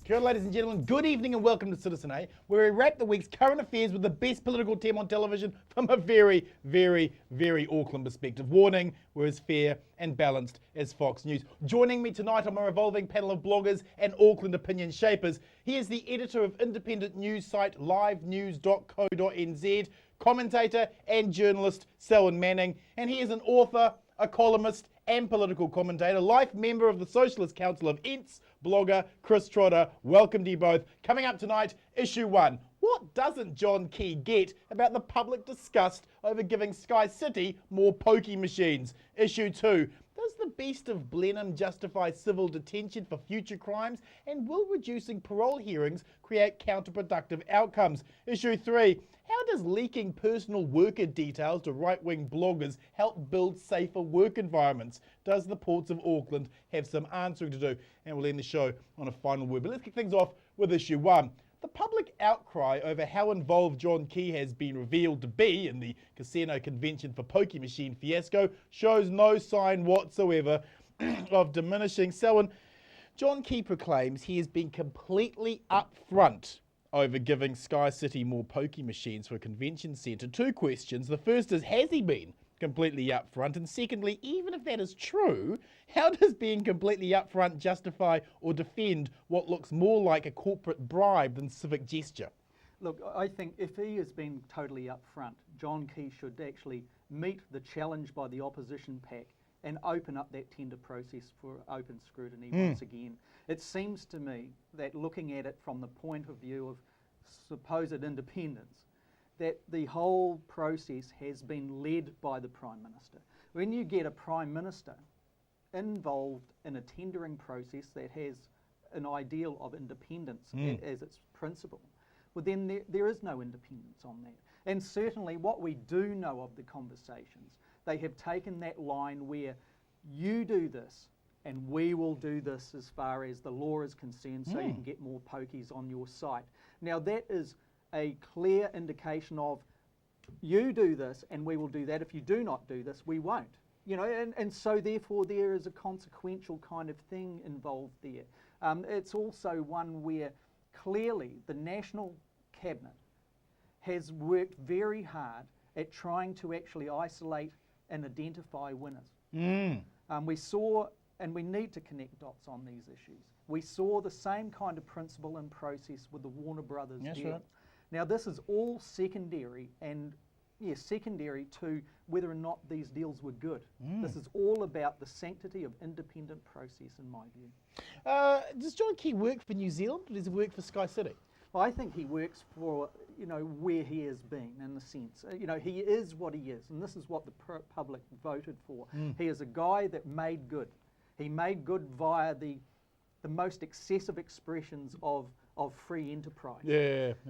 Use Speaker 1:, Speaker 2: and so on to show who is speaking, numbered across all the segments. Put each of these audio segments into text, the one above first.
Speaker 1: Kia ora, ladies and gentlemen, good evening and welcome to Citizen A, where we wrap the week's current affairs with the best political team on television from a very, very, very Auckland perspective. Warning, we're as fair and balanced as Fox News. Joining me tonight on my revolving panel of bloggers and Auckland opinion shapers, he is the editor of independent news site livenews.co.nz, commentator and journalist Selwyn Manning, and he is an author, a columnist and political commentator, life member of the Socialist Council of Ents, blogger Chris Trotter. Welcome to you both. Coming up tonight, issue 1. What doesn't John Key get about the public disgust over giving Sky City more pokey machines? Issue 2. Does the beast of Blenheim justify civil detention for future crimes? And will reducing parole hearings create counterproductive outcomes? Issue 3. How does leaking personal worker details to right-wing bloggers help build safer work environments? Does the Ports of Auckland have some answering to do? And we'll end the show on a final word. But let's kick things off with issue 1. The public outcry over how involved John Key has been revealed to be in the Casino Convention for Pokie Machine fiasco shows no sign whatsoever of diminishing. Selwyn, John Key proclaims he has been completely upfront over giving Sky City more pokey machines for a convention centre. 2 questions. The first is, has he been completely upfront? And secondly, even if that is true, how does being completely upfront justify or defend what looks more like a corporate bribe than civic gesture?
Speaker 2: Look, I think if he has been totally upfront, John Key should actually meet the challenge by the opposition pack and open up that tender process for open scrutiny once again. It seems to me that looking at it from the point of view of supposed independence, that the whole process has been led by the Prime Minister. When you get a Prime Minister involved in a tendering process that has an ideal of independence as its principle, well then there is no independence on that. And certainly what we do know of the conversations, they have taken that line where you do this and we will do this as far as the law is concerned so you can get more pokies on your site. Now that is a clear indication of you do this and we will do that. If you do not do this, we won't. You know, and so therefore there is a consequential kind of thing involved there. It's also one where clearly the National Cabinet has worked very hard at trying to actually isolate and identify winners. We saw, and we need to connect dots on these issues, we saw the same kind of principle and process with the Warner Brothers deal.
Speaker 1: Right.
Speaker 2: Now this is all secondary and secondary to whether or not these deals were good. This is all about the sanctity of independent process in my view.
Speaker 1: Does John Key work for New Zealand or does he work for Sky City?
Speaker 2: Well, I think he works for, you know, where he has been in the sense, you know, he is what he is, and this is what the public voted for. He is a guy that made good. He made good via the most excessive expressions of free enterprise.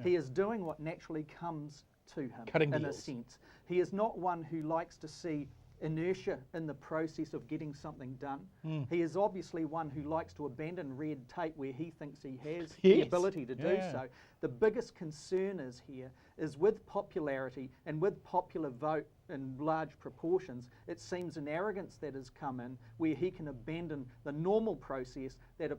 Speaker 2: He is doing what naturally comes to him.
Speaker 1: Cutting
Speaker 2: in
Speaker 1: deals.
Speaker 2: a sense. He is not one who likes to see inertia in the process of getting something done. He is obviously one who likes to abandon red tape where he thinks he has the ability to do so. The biggest concern is here is with popularity and with popular vote in large proportions, it seems an arrogance that has come in where he can abandon the normal process that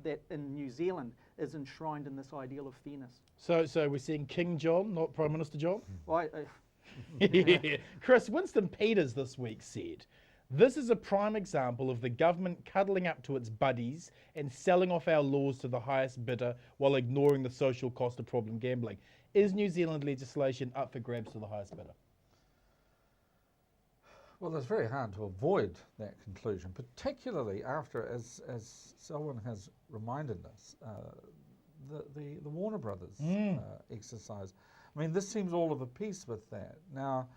Speaker 2: that in New Zealand is enshrined in this ideal of fairness.
Speaker 1: So we're seeing King John, not Prime Minister John?
Speaker 2: Well,
Speaker 1: Chris, Winston Peters this week said, "This is a prime example of the government cuddling up to its buddies and selling off our laws to the highest bidder while ignoring the social cost of problem gambling. Is New Zealand legislation up for grabs to the highest bidder?"
Speaker 3: Well, it's very hard to avoid that conclusion, particularly after, as Selwyn has reminded us, the Warner Brothers exercise. I mean, this seems all of a piece with that. Now,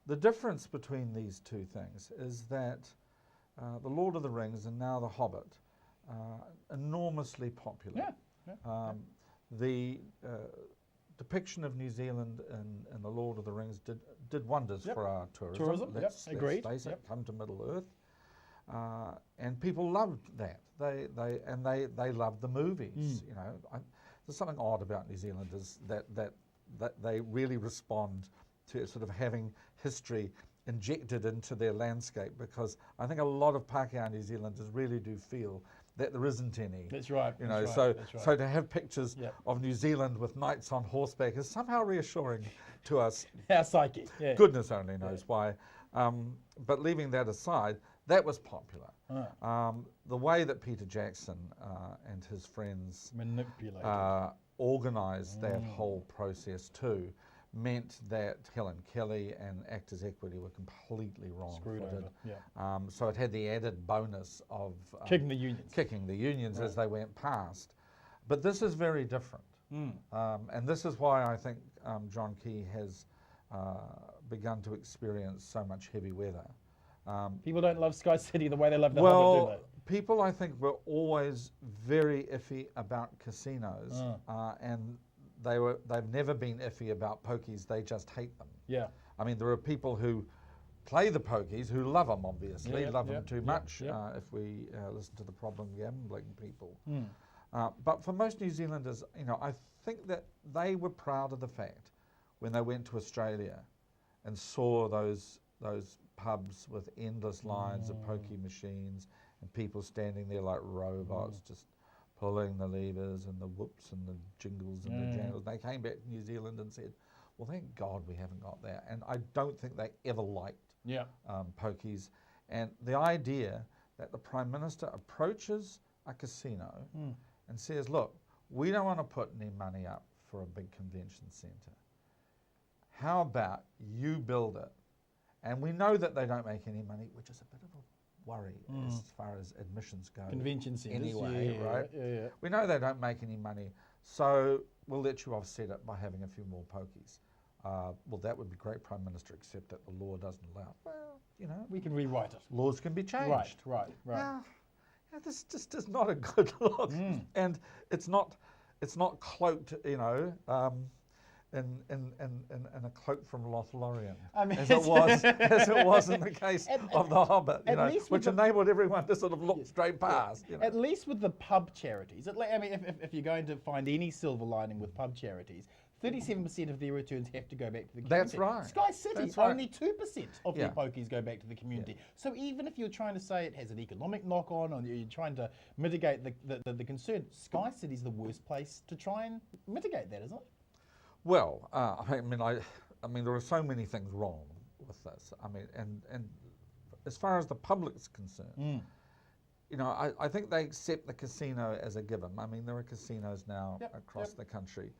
Speaker 3: the difference between these two things is that The Lord of the Rings and now The Hobbit are enormously popular. The depiction of New Zealand in The Lord of the Rings did wonders for our tourism. Let's face it, come to Middle Earth. And people loved that. They loved the movies. You know, there's something odd about New Zealanders that they really respond to sort of having history injected into their landscape, because I think a lot of Pākehā New Zealanders really do feel that there isn't any.
Speaker 1: That's right.
Speaker 3: You know,
Speaker 1: that's
Speaker 3: so
Speaker 1: right, that's right.
Speaker 3: so to have pictures
Speaker 1: Yep.
Speaker 3: of New Zealand with knights on horseback is somehow reassuring to us.
Speaker 1: Our psyche. Yeah.
Speaker 3: Goodness only knows why. But leaving that aside, that was popular. The way that Peter Jackson and his friends
Speaker 1: Manipulated.
Speaker 3: organised that whole process too meant that Helen Kelly and Actors Equity were completely wrong.
Speaker 1: Screwed over. Yeah.
Speaker 3: So it had the added bonus of
Speaker 1: Kicking the unions.
Speaker 3: kicking the unions as they went past. But this is very different. And this is why I think John Key has begun to experience so much heavy weather.
Speaker 1: People don't love Sky City the way they love the Hobbit, do
Speaker 3: People I think were always very iffy about casinos, and they've never been iffy about pokies. They just hate them.
Speaker 1: they? Yeah.
Speaker 3: I mean, there are people who play the pokies who love them, obviously,
Speaker 1: Yeah,
Speaker 3: love
Speaker 1: yeah,
Speaker 3: them too
Speaker 1: yeah,
Speaker 3: much.
Speaker 1: yeah.
Speaker 3: If we listen to the problem gambling people, but for most New Zealanders, you know, I think that they were proud of the fact when they went to Australia and saw those pubs with endless lines of pokey machines and people standing there like robots, just pulling the levers and the whoops and the jingles and the jangles. They came back to New Zealand and said, well, thank God we haven't got that. And I don't think they ever liked
Speaker 1: Yeah.
Speaker 3: pokies. And the idea that the Prime Minister approaches a casino and says, look, we don't want to put any money up for a big convention centre. How about you build it? And we know that they don't make any money, which is a bit of a worry as far as admissions go.
Speaker 1: Convention centres.
Speaker 3: Anyway,
Speaker 1: yeah,
Speaker 3: right?
Speaker 1: Yeah.
Speaker 3: We know they don't make any money, so we'll let you offset it by having a few more pokies. Well, that would be great, Prime Minister, except that the law doesn't allow. Well, you know,
Speaker 1: We can rewrite it.
Speaker 3: laws can be changed.
Speaker 1: Right.
Speaker 3: Now, this just is not a good look, and it's not cloaked, you know, in a cloak from Lothlorien,
Speaker 1: I mean,
Speaker 3: as it was in the case of the Hobbit, you
Speaker 1: at
Speaker 3: know,
Speaker 1: least
Speaker 3: which
Speaker 1: with the-
Speaker 3: enabled everyone to sort of look straight past. You know.
Speaker 1: At least with the pub charities, I mean, if you're going to find any silver lining with pub charities, 37% of their returns have to go back to the community.
Speaker 3: That's right.
Speaker 1: Sky City,
Speaker 3: That's right.
Speaker 1: only 2% of
Speaker 3: Yeah.
Speaker 1: their pokies go back to the community. So even if you're trying to say it has an economic knock-on, or you're trying to mitigate the concern, Sky City's the worst place to try and mitigate that, isn't it?
Speaker 3: Well, I mean, there are so many things wrong with this. I mean, and as far as the public's concerned, you know, I think they accept the casino as a given. I mean, there are casinos now across the country.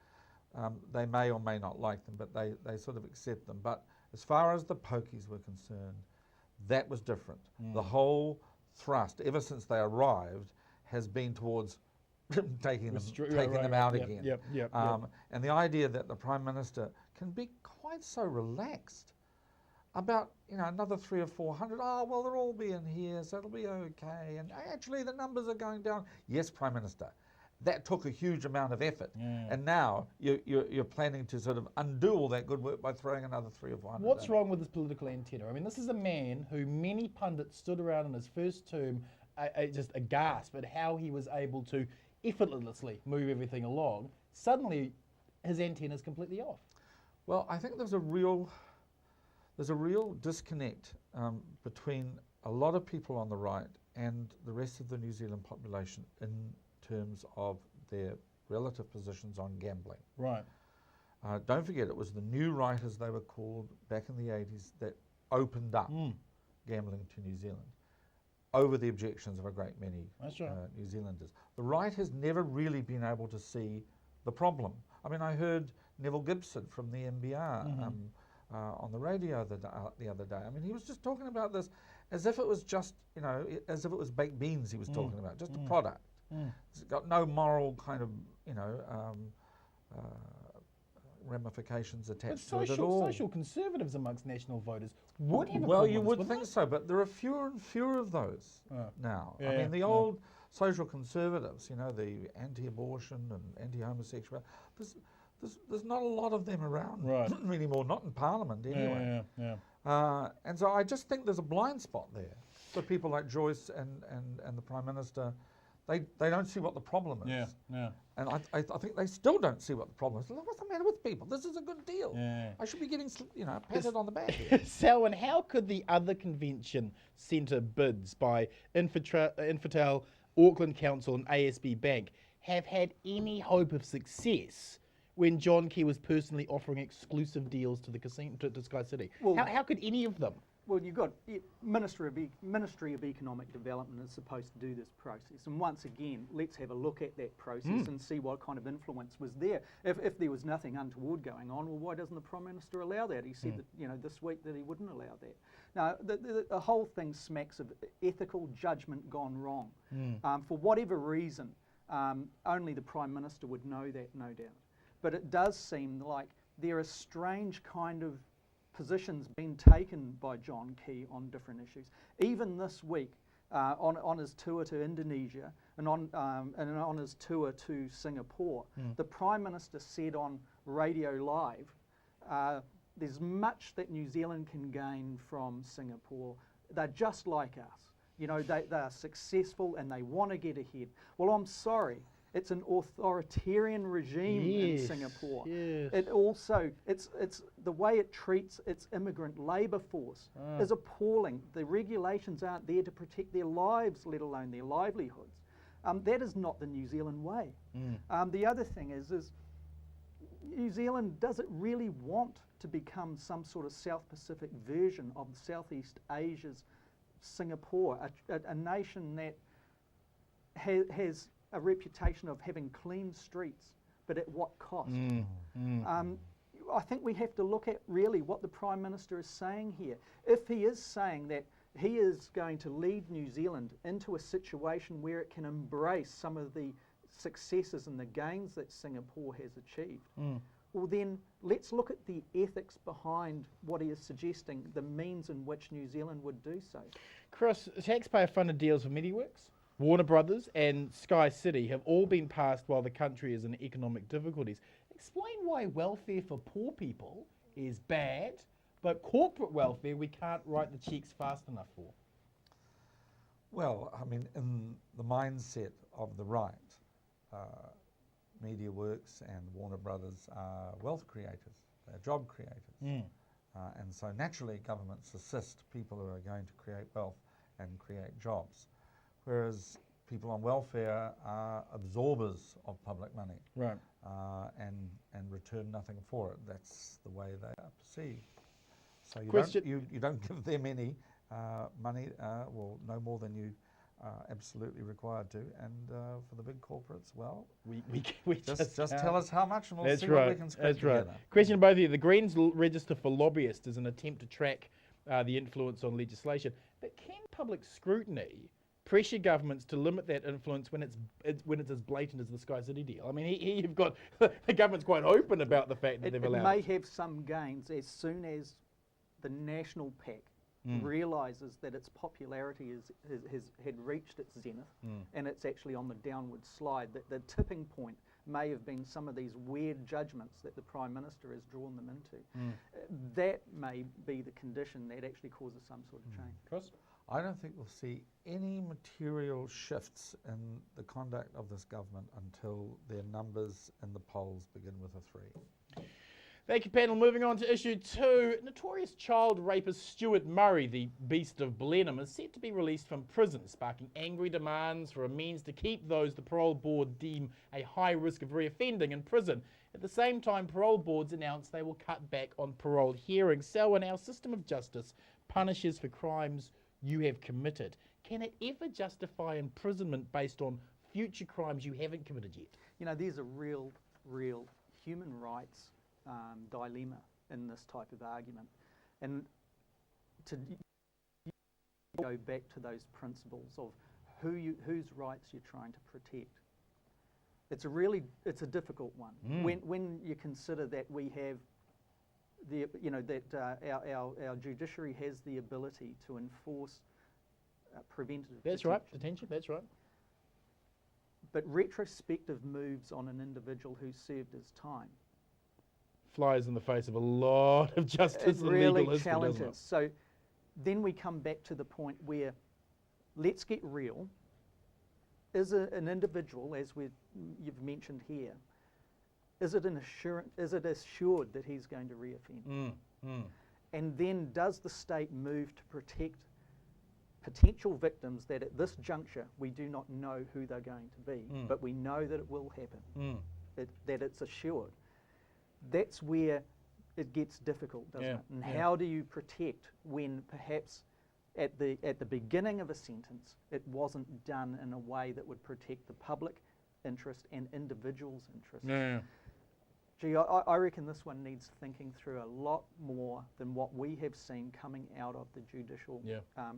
Speaker 3: They may or may not like them, but they sort of accept them. But as far as the pokies were concerned, that was different. The whole thrust, ever since they arrived, has been towards taking them out again.
Speaker 1: Yep.
Speaker 3: And the idea that the Prime Minister can be quite so relaxed about, you know, another 300 or 400, oh, well, they'll all be in here, so it'll be okay. And actually, the numbers are going down. Yes, Prime Minister, that took a huge amount of effort. And now you're planning to sort of undo all that good work by throwing another 300 or 400.
Speaker 1: What's wrong with his political antenna? I mean, this is a man who many pundits stood around in his first term just aghast at how he was able to effortlessly move everything along. Suddenly, his antenna is completely off.
Speaker 3: Well, I think there's a real disconnect between a lot of people on the right and the rest of the New Zealand population in terms of their relative positions on gambling.
Speaker 1: Right.
Speaker 3: Don't forget, it was the new right, as they were called, back in the 80s, that opened up gambling to New Zealand over the objections of a great many
Speaker 1: That's right.
Speaker 3: New Zealanders. The right has never really been able to see the problem. I mean, I heard Neville Gibson from the NBR on the radio the other day. I mean, he was just talking about this as if it was just, you know, as if it was baked beans he was talking about, just a product. It's got no moral kind of, you know, ramifications attached to it at all.
Speaker 1: Social conservatives amongst national voters would have
Speaker 3: Well, you
Speaker 1: equivalents,
Speaker 3: would
Speaker 1: wouldn't
Speaker 3: think so, but there are fewer and fewer of those now. I mean, the old social conservatives, you know, the anti-abortion and anti-homosexual, there's not a lot of them around anymore, not in Parliament anyway. And so I just think there's a blind spot there for people like Joyce and the Prime Minister. They don't see what the problem is. And I think they still don't see what the problem is. What's the matter with people? This is a good deal. I should be getting, you know, patted on the back here.
Speaker 1: Selwyn, how could the other convention centre bids by Infotel, Auckland Council and ASB Bank have had any hope of success when John Key was personally offering exclusive deals to the casino, to Sky City?
Speaker 2: Well-
Speaker 1: How could any of them?
Speaker 2: Well, you've got Ministry of Economic Development is supposed to do this process, and once again, let's have a look at that process and see what kind of influence was there. If there was nothing untoward going on, well, why doesn't the Prime Minister allow that? He said that this week that he wouldn't allow that. Now, the whole thing smacks of ethical judgment gone wrong. For whatever reason, only the Prime Minister would know that, no doubt. But it does seem like there are strange kind of positions being taken by John Key on different issues. Even this week, on his tour to Indonesia and on his tour to Singapore, the Prime Minister said on Radio Live, there's much that New Zealand can gain from Singapore. They're just like us. You know, they are successful and they want to get ahead. Well, I'm sorry. It's an authoritarian regime in Singapore.
Speaker 1: Yes.
Speaker 2: It also, it's the way it treats its immigrant labour force is appalling. The regulations aren't there to protect their lives, let alone their livelihoods. That is not the New Zealand way. The other thing is New Zealand, does it really want to become some sort of South Pacific version of Southeast Asia's Singapore, a nation that has a reputation of having clean streets, but at what cost? I think we have to look at really what the Prime Minister is saying here. If he is saying that he is going to lead New Zealand into a situation where it can embrace some of the successes and the gains that Singapore has achieved, well then let's look at the ethics behind what he is suggesting, the means in which New Zealand would do so.
Speaker 1: Chris, taxpayer-funded deals for MediWorks, Warner Brothers and Sky City have all been passed while the country is in economic difficulties. Explain why welfare for poor people is bad, but corporate welfare we can't write the cheques fast enough for.
Speaker 3: Well, I mean, in the mindset of the right, MediaWorks and Warner Brothers are wealth creators, they're job creators. And so naturally governments assist people who are going to create wealth and create jobs. Whereas people on welfare are absorbers of public money,
Speaker 1: Right.
Speaker 3: and return nothing for it. That's the way they are perceived. So you don't give them any money, well, no more than you are absolutely required to. And for the big corporates, well,
Speaker 1: We
Speaker 3: just tell us how much, and we'll
Speaker 1: That's
Speaker 3: see
Speaker 1: right.
Speaker 3: what we can scrape
Speaker 1: That's right.
Speaker 3: together.
Speaker 1: Question to both of you. The Greens Register for Lobbyists is an attempt to track the influence on legislation. But can public scrutiny pressure governments to limit that influence when it's as blatant as the Sky City deal? I mean, here you've got the government's quite open about the fact that they've
Speaker 2: It
Speaker 1: allowed
Speaker 2: may
Speaker 1: it.
Speaker 2: have some gains as soon as the national PAC realises that its popularity had reached its zenith and it's actually on the downward slide. That the tipping point may have been some of these weird judgments that the Prime Minister has drawn them into. That may be the condition that actually causes some sort of change.
Speaker 1: Chris?
Speaker 3: I don't think we'll see any material shifts in the conduct of this government until their numbers in the polls begin with a 3.
Speaker 1: Thank you, panel. Moving on to issue 2. Notorious child rapist Stuart Murray, the Beast of Blenheim, is set to be released from prison, sparking angry demands for a means to keep those the parole board deem a high risk of reoffending in prison. At the same time, parole boards announce they will cut back on parole hearings. So when our system of justice punishes for crimes you have committed, can it ever justify imprisonment based on future crimes you haven't committed yet?
Speaker 2: You know, there's a real human rights dilemma in this type of argument. And to go back to those principles of whose rights you're trying to protect. It's a difficult one. When you consider that we have our judiciary has the ability to enforce preventative
Speaker 1: That's
Speaker 2: detention.
Speaker 1: right, detention, that's right.
Speaker 2: But retrospective moves on an individual who's served his time,
Speaker 1: Flies in the face of a lot of justice
Speaker 2: it
Speaker 1: and
Speaker 2: really
Speaker 1: legal history, doesn't
Speaker 2: challenges. So then we come back to the point where, let's get real. Is an individual, as you've mentioned here, is it assured that he's going to reoffend? And then does the state move to protect potential victims that at this juncture we do not know who they're going to be, but we know that it will happen, that it's assured. That's where it gets difficult, doesn't it? And how do you protect when perhaps at the beginning of a sentence it wasn't done in a way that would protect the public interest and individuals' interests? Gee, I reckon this one needs thinking through a lot more than what we have seen coming out of the judicial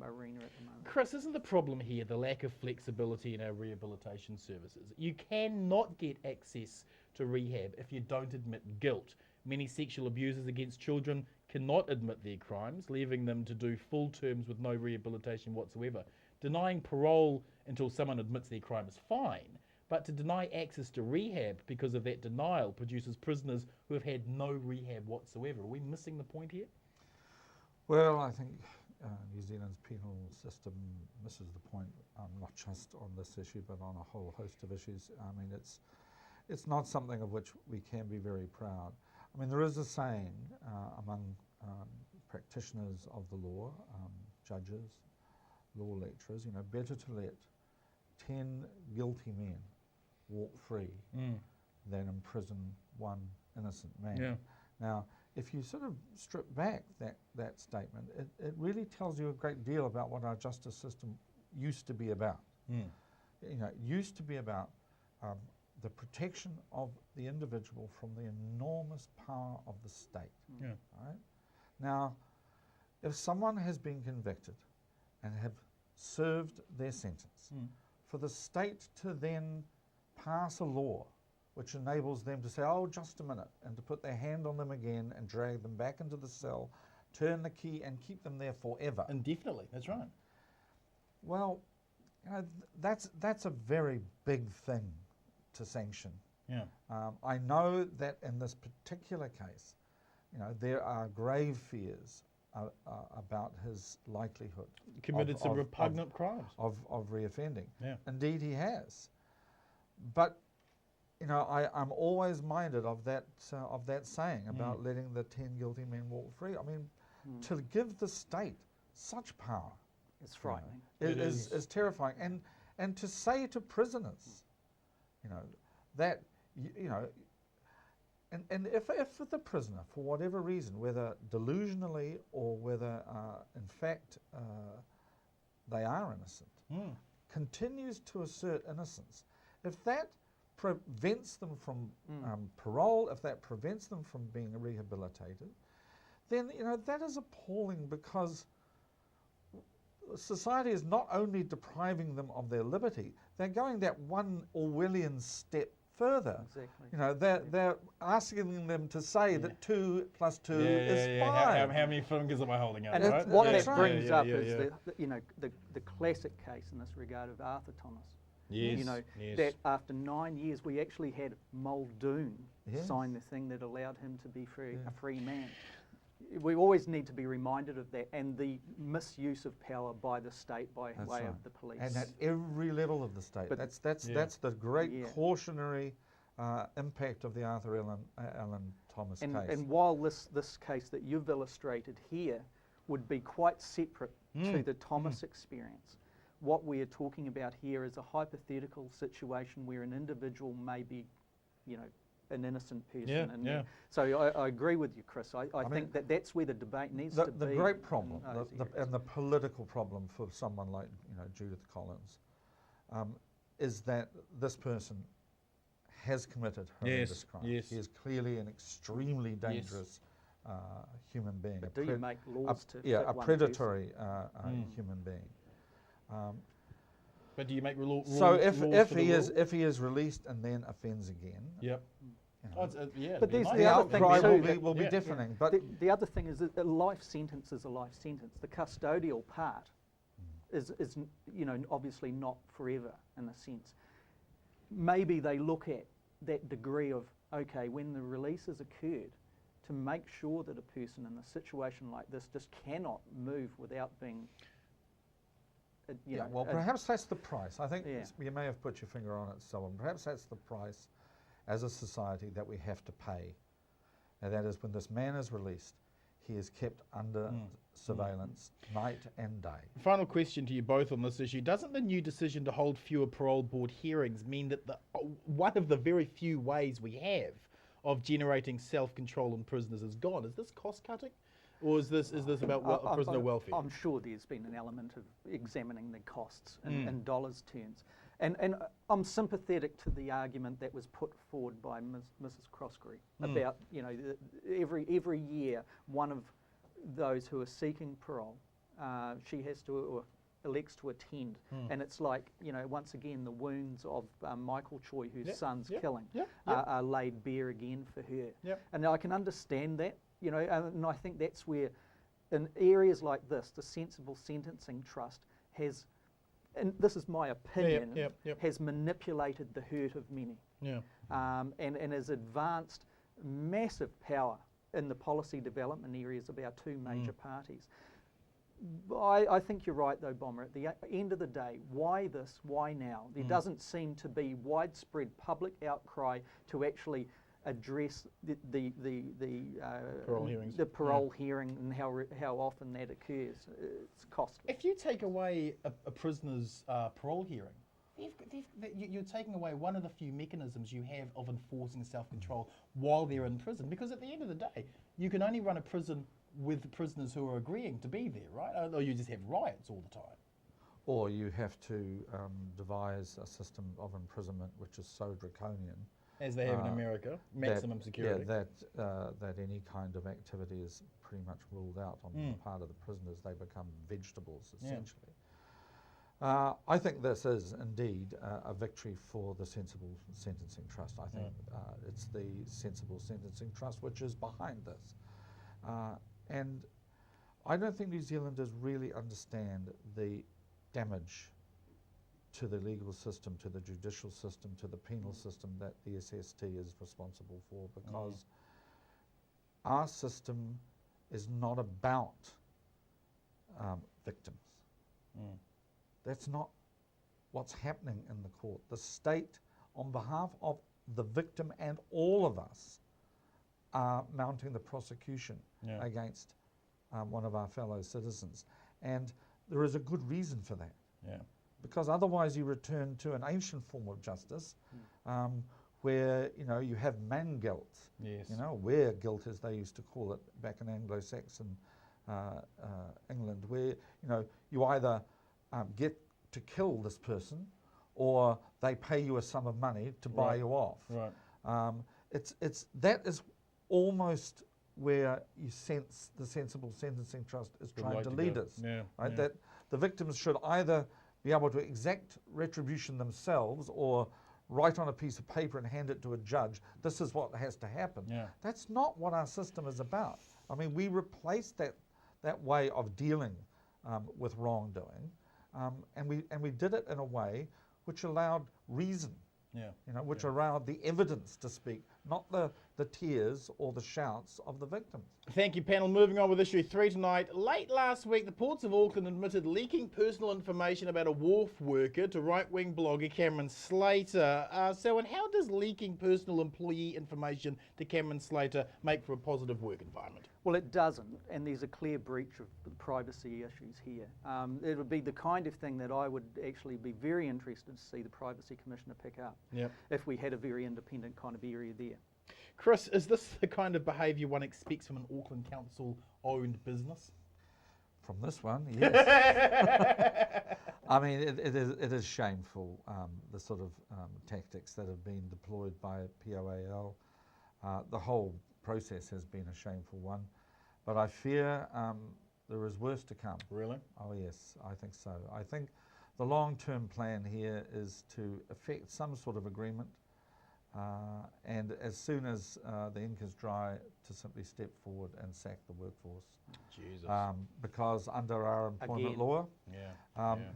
Speaker 2: arena at the moment.
Speaker 1: Chris, isn't the problem here the lack of flexibility in our rehabilitation services? You cannot get access to rehab if you don't admit guilt. Many sexual abusers against children cannot admit their crimes, leaving them to do full terms with no rehabilitation whatsoever. Denying parole until someone admits their crime is fine, but to deny access to rehab because of that denial produces prisoners who have had no rehab whatsoever. Are we missing the point here?
Speaker 3: Well, I think New Zealand's penal system misses the point, not just on this issue, but on a whole host of issues. I mean, it's not something of which we can be very proud. I mean, there is a saying among practitioners of the law, judges, law lecturers, you know, better to let 10 guilty men walk free than imprison one innocent man. Now, if you sort of strip back that statement, it really tells you a great deal about what our justice system used to be about. You know, it used to be about the protection of the individual from the enormous power of the state. Right? Now, if someone has been convicted and have served their sentence, for the state to then pass a law which enables them to say, oh, just a minute, and to put their hand on them again and drag them back into the cell, turn the key and keep them there forever.
Speaker 1: Indefinitely, that's right.
Speaker 3: Well, you know, that's a very big thing to sanction. I know that in this particular case, you know, there are grave fears about his likelihood.
Speaker 1: Committed some repugnant crimes.
Speaker 3: Of reoffending. Indeed he has. But, you know, I'm always minded of that saying about letting the 10 guilty men walk free. I mean, to give the state such power.
Speaker 2: It's frightening.
Speaker 3: It is terrifying. And to say to prisoners, you know, that, you know, and if the prisoner, for whatever reason, whether delusionally or whether in fact they are innocent, continues to assert innocence, if that prevents them from parole, if that prevents them from being rehabilitated, then, you know, that is appalling, because society is not only depriving them of their liberty, they're going that one Orwellian step further.
Speaker 2: Exactly.
Speaker 3: You know, they're asking them to say that 2 + 2 is 5.
Speaker 1: How many fingers am I holding up?
Speaker 2: And
Speaker 1: right?
Speaker 2: what
Speaker 3: that's
Speaker 2: that
Speaker 3: right.
Speaker 2: brings up is you know, the classic case in this regard of Arthur Thomas. You know, that after 9 years we actually had Muldoon sign the thing that allowed him to be free, a free man. We always need to be reminded of that, and the misuse of power by the state by way of the police.
Speaker 3: And at every level of the state.
Speaker 2: But
Speaker 3: that's the great cautionary impact of the Arthur Allen Thomas case.
Speaker 2: And while this case that you've illustrated here would be quite separate to the Thomas experience, what we are talking about here is a hypothetical situation where an individual may be, you know, an innocent person. So I agree with you, Chris. I think that's where the debate needs to be.
Speaker 3: The great problem, and the political problem for someone like, you know, Judith Collins, is that this person has committed horrendous crimes. He is clearly an extremely dangerous human being.
Speaker 2: But do you make laws to fit
Speaker 3: a
Speaker 2: one
Speaker 3: predatory human being.
Speaker 1: But do you make rules?
Speaker 3: So if he is released and then offends again,
Speaker 2: but there's
Speaker 3: the outcry will be deafening. But
Speaker 2: the other thing is that a life sentence is a life sentence. The custodial part is you know, obviously not forever in a sense. Maybe they look at that degree of, okay, when the release has occurred, to make sure that a person in a situation like this just cannot move without being.
Speaker 3: Well, perhaps that's the price. I think you may have put your finger on it, Selwyn. Perhaps that's the price as a society that we have to pay. And that is, when this man is released, he is kept under surveillance night and day.
Speaker 1: Final question to you both on this issue. Doesn't the new decision to hold fewer parole board hearings mean that one of the very few ways we have of generating self-control in prisoners is gone? Is this cost-cutting? Or is this about prisoner welfare?
Speaker 2: I'm sure there's been an element of examining the costs in dollars terms. And I'm sympathetic to the argument that was put forward by Mrs. Croskery about, every year one of those who are seeking parole, she has to or elects to attend, and it's like, once again the wounds of Michael Choi, whose son's killing, are laid bare again for her. And I can understand that, and I think that's where, in areas like this, the Sensible Sentencing Trust has, and this is my opinion, has manipulated the hurt of many, and has advanced massive power in the policy development areas of our two major parties. I think you're right though, Bomber. At the end of the day, why this? Why now? There doesn't seem to be widespread public outcry to actually address the
Speaker 1: parole hearings.
Speaker 2: The parole hearing and how often that occurs. It's costly.
Speaker 1: If you take away a prisoner's parole hearing, you're taking away one of the few mechanisms you have of enforcing self-control while they're in prison. Because at the end of the day, you can only run a prison with the prisoners who are agreeing to be there, right? Or you just have riots all the time.
Speaker 3: Or you have to devise a system of imprisonment which is so draconian,
Speaker 1: as they have in America, maximum security.
Speaker 3: Yeah, that any kind of activity is pretty much ruled out on the part of the prisoners. They become vegetables, essentially. I think this is indeed a victory for the Sensible Sentencing Trust. I think it's the Sensible Sentencing Trust which is behind this. And I don't think New Zealanders really understand the damage to the legal system, to the judicial system, to the penal system that the SST is responsible for, because our system is not about victims. That's not what's happening in the court. The state, on behalf of the victim and all of us, are mounting the prosecution against one of our fellow citizens. And there is a good reason for that. Because otherwise you return to an ancient form of justice where, you have man-guilt, where guilt, as they used to call it back in Anglo-Saxon England, where, you either get to kill this person or they pay you a sum of money to buy you off. That is almost where you sense the Sensible Sentencing Trust is trying to lead us. That the victims should either be able to exact retribution themselves or write on a piece of paper and hand it to a judge, this is what has to happen. That's not what our system is about. I mean, we replaced that way of dealing with wrongdoing, and we did it in a way which allowed reason, which allowed the evidence to speak, not the tears or the shouts of the victims.
Speaker 1: Thank you, panel. Moving on with issue 3 tonight. Late last week, the Ports of Auckland admitted leaking personal information about a wharf worker to right-wing blogger Cameron Slater. And how does leaking personal employee information to Cameron Slater make for a positive work environment?
Speaker 2: Well, it doesn't, and there's a clear breach of the privacy issues here. It would be the kind of thing that I would actually be very interested to see the Privacy Commissioner pick up if we had a very independent kind of area there.
Speaker 1: Chris, is this the kind of behaviour one expects from an Auckland Council-owned business?
Speaker 3: From this one, yes. I mean, it is shameful, the sort of tactics that have been deployed by POAL. The whole process has been a shameful one, but I fear there is worse to come.
Speaker 1: Really?
Speaker 3: Oh yes, I think so. I think the long-term plan here is to effect some sort of agreement, and as soon as the ink is dry, to simply step forward and sack the workforce.
Speaker 1: Jesus.
Speaker 3: Because under our employment law,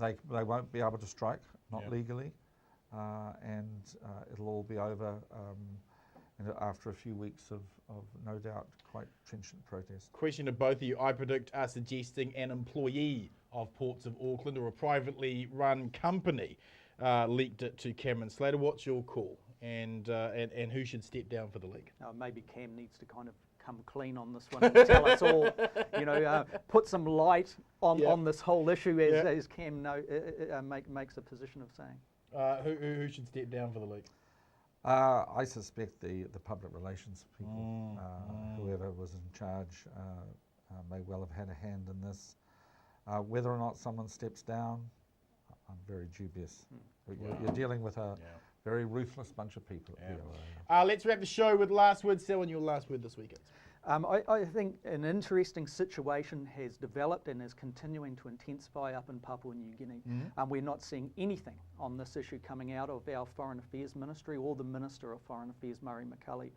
Speaker 3: they won't be able to strike, not legally, and it'll all be over after a few weeks of no doubt quite trenchant protest.
Speaker 1: Question to both of you. I predict are suggesting an employee of Ports of Auckland or a privately run company leaked it to Cameron Slater. What's your call? And who should step down for the leak?
Speaker 2: Maybe Cam needs to kind of come clean on this one and tell us all, put some light on this whole issue, as Cam makes a position of saying.
Speaker 1: Who should step down for the league?
Speaker 3: I suspect the public relations people, whoever was in charge, may well have had a hand in this. Whether or not someone steps down, I'm very dubious. You're dealing with a very ruthless bunch of people.
Speaker 1: Let's wrap the show with last word. Selwyn, your last word this week is?
Speaker 2: I think an interesting situation has developed and is continuing to intensify up in Papua New Guinea. We're not seeing anything on this issue coming out of our Foreign Affairs Ministry or the Minister of Foreign Affairs, Murray McCully.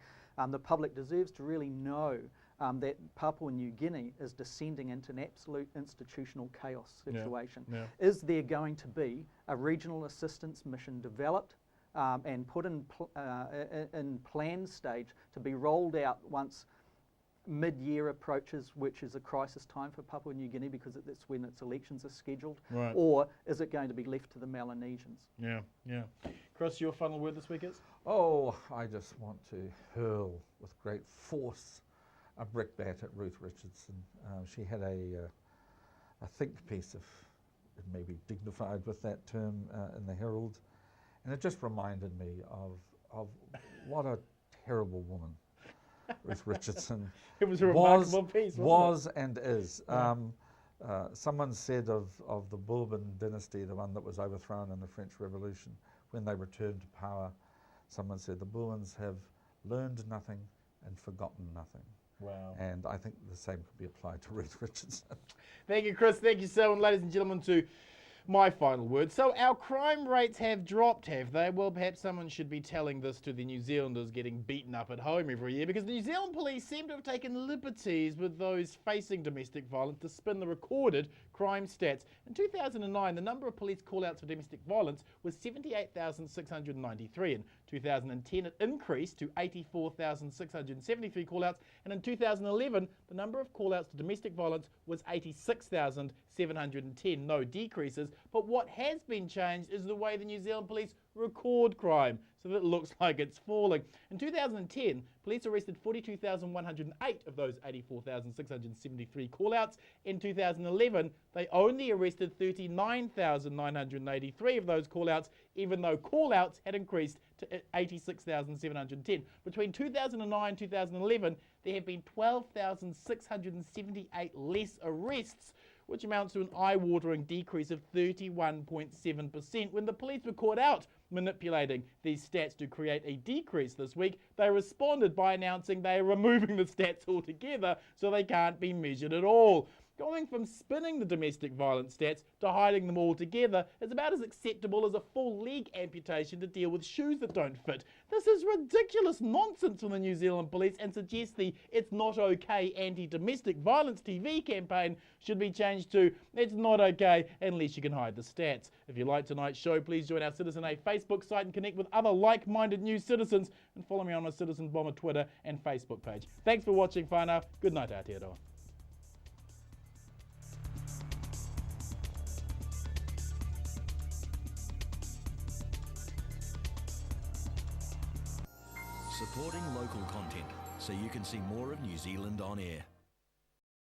Speaker 2: The public deserves to really know that Papua New Guinea is descending into an absolute institutional chaos situation. Is there going to be a regional assistance mission developed and put in planned stage to be rolled out once mid-year approaches, which is a crisis time for Papua New Guinea because that's when its elections are scheduled, or is it going to be left to the Melanesians?
Speaker 1: Chris, your final word this week is?
Speaker 3: Oh, I just want to hurl with great force a brickbat at Ruth Richardson. She had a think piece, if it may be dignified with that term, in the Herald, and it just reminded me of what a terrible woman Ruth Richardson
Speaker 1: It was a remarkable piece, wasn't it?
Speaker 3: And is. Someone said of the Bourbon dynasty, the one that was overthrown in the French Revolution, when they returned to power, someone said the Bourbons have learned nothing and forgotten nothing.
Speaker 1: Wow.
Speaker 3: And I think the same could be applied to Ruth Richardson.
Speaker 1: Thank you, Chris. Thank you, Selwyn. Ladies and gentlemen, to my final word. So our crime rates have dropped, have they? Well, perhaps someone should be telling this to the New Zealanders getting beaten up at home every year, because the New Zealand police seem to have taken liberties with those facing domestic violence to spin the recorded crime stats. In 2009, the number of police call-outs for domestic violence was 78,693. In 2010, it increased to 84,673 call-outs, and in 2011, the number of call-outs to domestic violence was 86,710. No decreases, but what has been changed is the way the New Zealand police record crime, so that it looks like it's falling. In 2010, police arrested 42,108 of those 84,673 call-outs. In 2011, they only arrested 39,983 of those call-outs, even though call-outs had increased to 86,710. Between 2009 and 2011, there have been 12,678 less arrests, which amounts to an eye-watering decrease of 31.7%. When the police were caught out manipulating these stats to create a decrease this week, they responded by announcing they are removing the stats altogether so they can't be measured at all. Going from spinning the domestic violence stats to hiding them altogether is about as acceptable as a full leg amputation to deal with shoes that don't fit. This is ridiculous nonsense from the New Zealand police, and suggests the It's Not Okay anti-domestic violence TV campaign should be changed to It's Not Okay unless you can hide the stats. If you like tonight's show, please join our Citizen A Facebook site and connect with other like-minded new citizens, and follow me on my Citizen Bomber Twitter and Facebook page. Thanks for watching, whānau. Good night, Aotearoa.
Speaker 4: Supporting local content so you can see more of New Zealand on air.